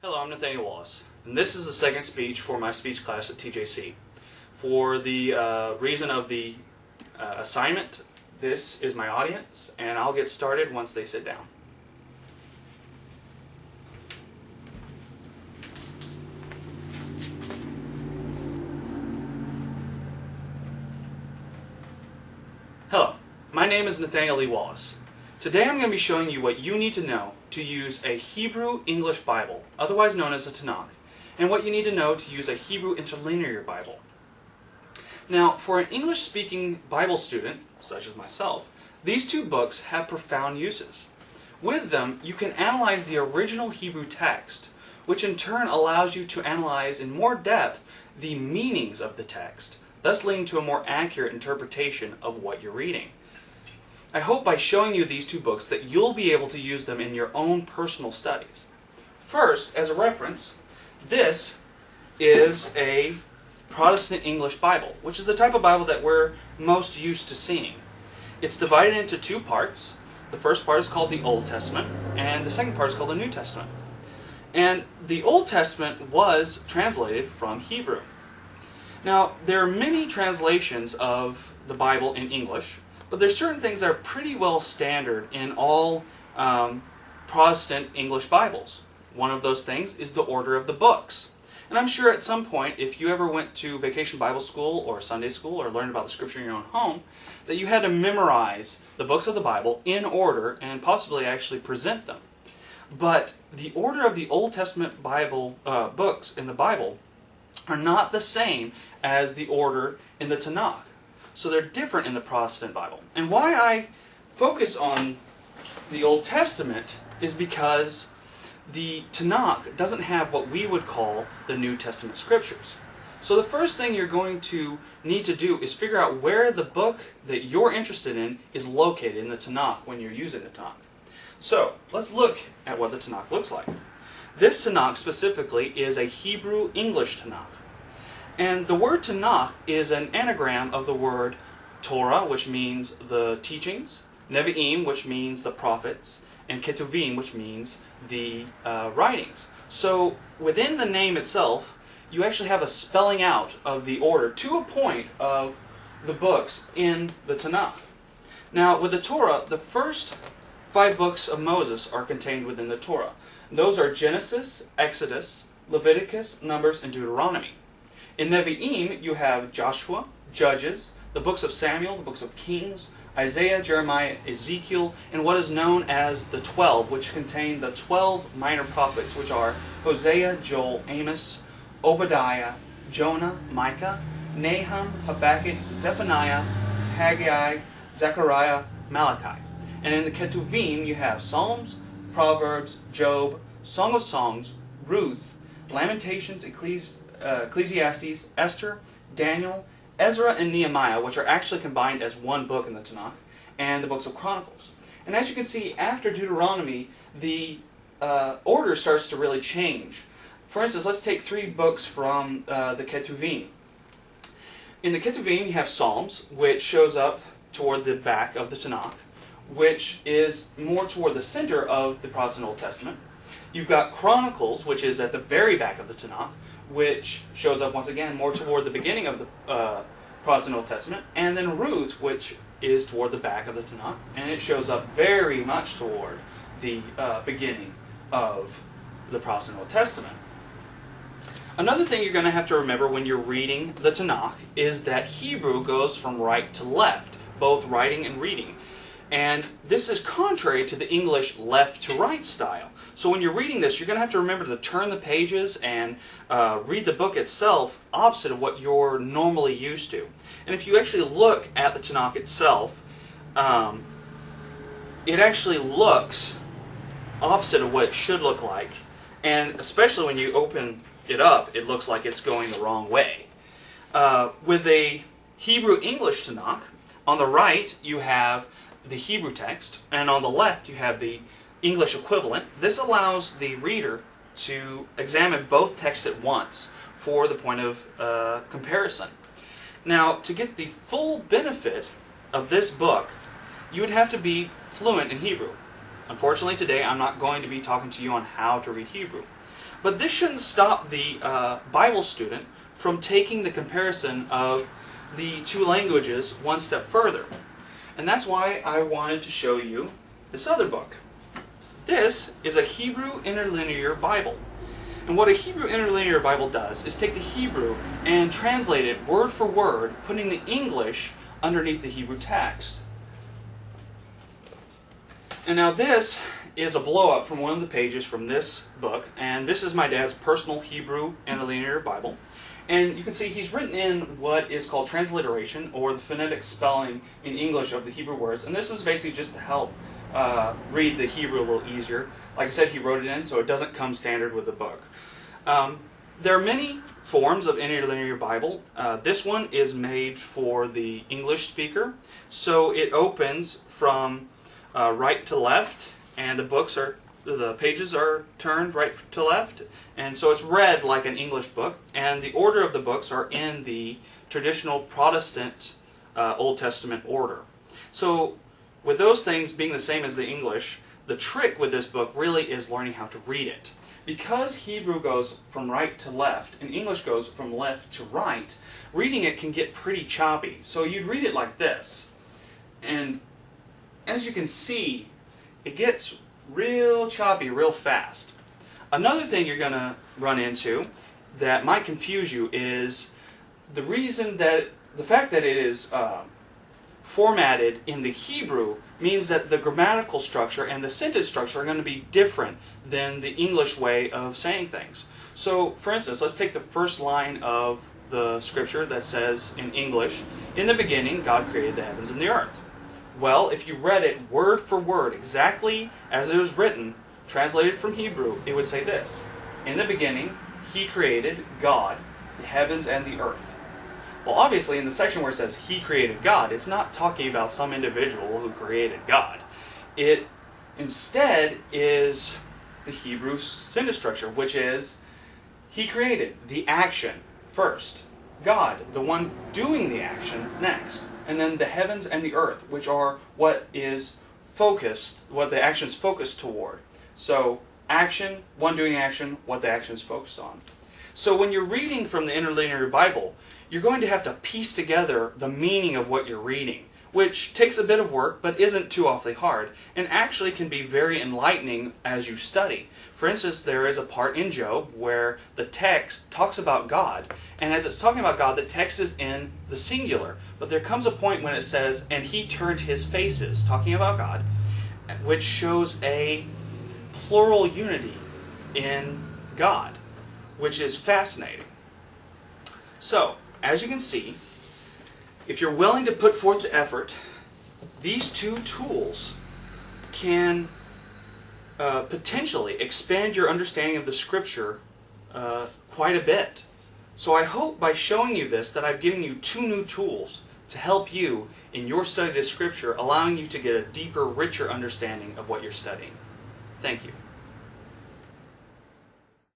Hello, I'm Nathaniel Wallace, and this is the second speech for my speech class at TJC. For the reason of the assignment, this is my audience, and I'll get started once they sit down. Hello, my name is Nathaniel Lee Wallace. Today I'm going to be showing you what you need to know to use a Hebrew English Bible, otherwise known as a Tanakh, and what you need to know to use a Hebrew Interlinear Bible. Now, for an English-speaking Bible student, such as myself, these two books have profound uses. With them, you can analyze the original Hebrew text, which in turn allows you to analyze in more depth the meanings of the text, thus leading to a more accurate interpretation of what you're reading. I hope by showing you these two books that you'll be able to use them in your own personal studies. First, as a reference, this is a Protestant English Bible, which is the type of Bible that we're most used to seeing. It's divided into two parts. The first part is called the Old Testament, and the second part is called the New Testament. And the Old Testament was translated from Hebrew. Now, there are many translations of the Bible in English, but there's certain things that are pretty well standard in all Protestant English Bibles. One of those things is the order of the books. And I'm sure at some point, if you ever went to Vacation Bible School or Sunday School or learned about the Scripture in your own home, that you had to memorize the books of the Bible in order and possibly actually present them. But the order of the Old Testament Bible books in the Bible are not the same as the order in the Tanakh. So they're different in the Protestant Bible. And why I focus on the Old Testament is because the Tanakh doesn't have what we would call the New Testament scriptures. So the first thing you're going to need to do is figure out where the book that you're interested in is located in the Tanakh when you're using the Tanakh. So let's look at what the Tanakh looks like. This Tanakh specifically is a Hebrew English Tanakh. And the word Tanakh is an anagram of the word Torah, which means the teachings, Nevi'im, which means the prophets, and Ketuvim, which means the writings. So within the name itself, you actually have a spelling out of the order to a point of the books in the Tanakh. Now, with the Torah, the first 5 books of Moses are contained within the Torah. Those are Genesis, Exodus, Leviticus, Numbers, and Deuteronomy. In Nevi'im, you have Joshua, Judges, the books of Samuel, the books of Kings, Isaiah, Jeremiah, Ezekiel, and what is known as the 12, which contain the 12 minor prophets, which are Hosea, Joel, Amos, Obadiah, Jonah, Micah, Nahum, Habakkuk, Zephaniah, Haggai, Zechariah, Malachi. And in the Ketuvim, you have Psalms, Proverbs, Job, Song of Songs, Ruth, Lamentations, Ecclesiastes, Esther, Daniel, Ezra, and Nehemiah, which are actually combined as one book in the Tanakh, and the books of Chronicles. And as you can see, after Deuteronomy, the order starts to really change. For instance, let's take 3 books from the Ketuvim. In the Ketuvim, you have Psalms, which shows up toward the back of the Tanakh, which is more toward the center of the Protestant Old Testament. You've got Chronicles, which is at the very back of the Tanakh, which shows up once again more toward the beginning of the Protestant Old Testament, and then Ruth, which is toward the back of the Tanakh, and it shows up very much toward the beginning of the Protestant Old Testament. Another thing you're going to have to remember when you're reading the Tanakh is that Hebrew goes from right to left, both writing and reading. And this is contrary to the English left to right style. So when you're reading this, you're going to have to remember to turn the pages and read the book itself opposite of what you're normally used to. And if you actually look at the Tanakh itself, it actually looks opposite of what it should look like. And especially when you open it up, it looks like it's going the wrong way. With a Hebrew English Tanakh, on the right you have the Hebrew text, and on the left you have the English equivalent. This allows the reader to examine both texts at once for the point of comparison. Now, to get the full benefit of this book, you would have to be fluent in Hebrew. Unfortunately, today I'm not going to be talking to you on how to read Hebrew. But this shouldn't stop the Bible student from taking the comparison of the two languages one step further. And that's why I wanted to show you this other book. This is a Hebrew Interlinear Bible. And what a Hebrew Interlinear Bible does is take the Hebrew and translate it word for word, putting the English underneath the Hebrew text. And now this is a blow-up from one of the pages from this book, and this is my dad's personal Hebrew Interlinear Bible. And you can see he's written in what is called transliteration, or the phonetic spelling in English of the Hebrew words, and this is basically just to help read the Hebrew a little easier. Like I said, he wrote it in, so it doesn't come standard with the book. There are many forms of Interlinear Bible. This one is made for the English speaker, so it opens from right to left, and the pages are turned right to left, and so it's read like an English book, and the order of the books are in the traditional Protestant Old Testament order. So with those things being the same as the English, the trick with this book really is learning how to read it. Because Hebrew goes from right to left and English goes from left to right, reading it can get pretty choppy. So you'd read it like this, and as you can see, it gets real choppy real fast. Another thing you're going to run into that might confuse you is the fact that it is formatted in the Hebrew means that the grammatical structure and the sentence structure are going to be different than the English way of saying things. So, for instance, let's take the first line of the scripture that says in English, "In the beginning God created the heavens and the earth." Well, if you read it word for word, exactly as it was written, translated from Hebrew, it would say this: "In the beginning He created, God, the heavens and the earth." Well, obviously, in the section where it says He created God, it's not talking about some individual who created God. It instead is the Hebrew sentence structure, which is He created the action first, God, the one doing the action, next, and then the heavens and the earth, which are what the action is focused toward. So, action, one doing action, what the action is focused on. So when you're reading from the Interlinear Bible, you're going to have to piece together the meaning of what you're reading, which takes a bit of work but isn't too awfully hard, and actually can be very enlightening as you study. For instance, there is a part in Job where the text talks about God, and as it's talking about God, the text is in the singular, but there comes a point when it says, "and he turned his faces," talking about God, which shows a plural unity in God, which is fascinating. So, as you can see, if you're willing to put forth the effort, these two tools can potentially expand your understanding of the Scripture quite a bit. So I hope by showing you this that I've given you two new tools to help you in your study of the Scripture, allowing you to get a deeper, richer understanding of what you're studying. Thank you.